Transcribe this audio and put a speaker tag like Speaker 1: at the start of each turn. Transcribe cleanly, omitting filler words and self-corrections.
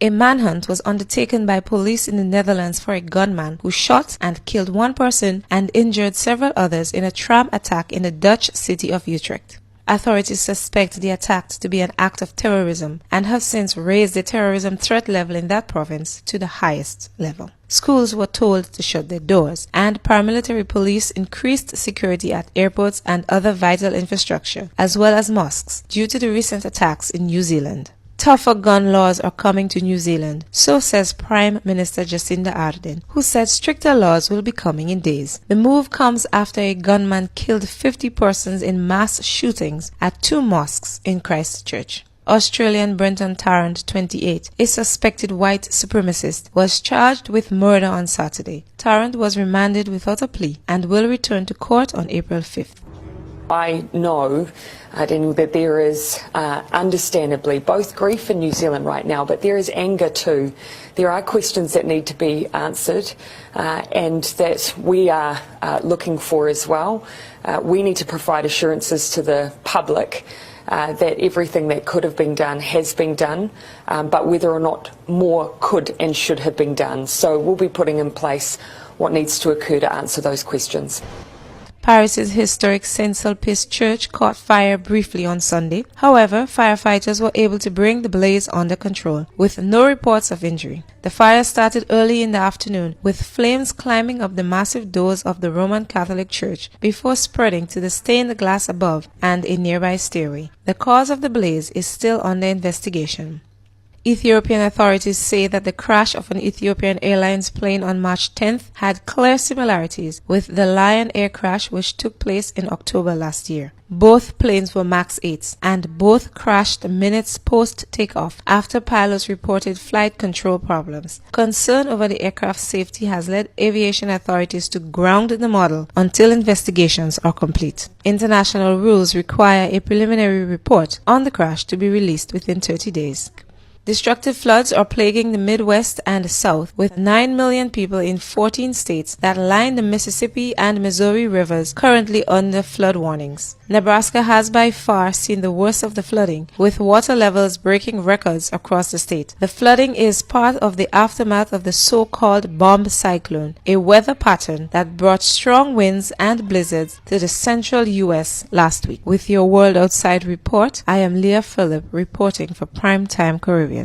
Speaker 1: A manhunt was undertaken by police in the Netherlands for a gunman who shot and killed one person and injured several others in a tram attack in the Dutch city of Utrecht. Authorities suspect the attack to be an act of terrorism and have since raised the terrorism threat level in that province to the highest level. Schools were told to shut their doors, and paramilitary police increased security at airports and other vital infrastructure, as well as mosques, due to the recent attacks in New Zealand. Tougher gun laws are coming to New Zealand, so says Prime Minister Jacinda Ardern, who said stricter laws will be coming in days. The move comes after a gunman killed 50 persons in mass shootings at 2 mosques in Christchurch. Australian Brenton Tarrant, 28, a suspected white supremacist, was charged with murder on Saturday. Tarrant was remanded without a plea and will return to court on April 5th.
Speaker 2: I know, Daniel, that there is understandably both grief in New Zealand right now, but there is anger too. There are questions that need to be answered and that we are looking for as well. We need to provide assurances to the public that everything that could have been done has been done, but whether or not more could and should have been done. So we'll be putting in place what needs to occur to answer those questions.
Speaker 1: Paris's historic Saint-Sulpice Church caught fire briefly on Sunday. However, firefighters were able to bring the blaze under control, with no reports of injury. The fire started early in the afternoon, with flames climbing up the massive doors of the Roman Catholic Church before spreading to the stained glass above and a nearby stairway. The cause of the blaze is still under investigation. Ethiopian authorities say that the crash of an Ethiopian Airlines plane on March 10th had clear similarities with the Lyon air crash which took place in October last year. Both planes were MAX 8s and both crashed minutes post-takeoff after pilots reported flight control problems. Concern over the aircraft's safety has led aviation authorities to ground the model until investigations are complete. International rules require a preliminary report on the crash to be released within 30 days. Destructive floods are plaguing the Midwest and South, with 9 million people in 14 states that line the Mississippi and Missouri rivers currently under flood warnings. Nebraska has by far seen the worst of the flooding, with water levels breaking records across the state. The flooding is part of the aftermath of the so-called bomb cyclone, a weather pattern that brought strong winds and blizzards to the central U.S. last week. With your World Outside report, I am Leah Phillip reporting for Primetime Caribbean.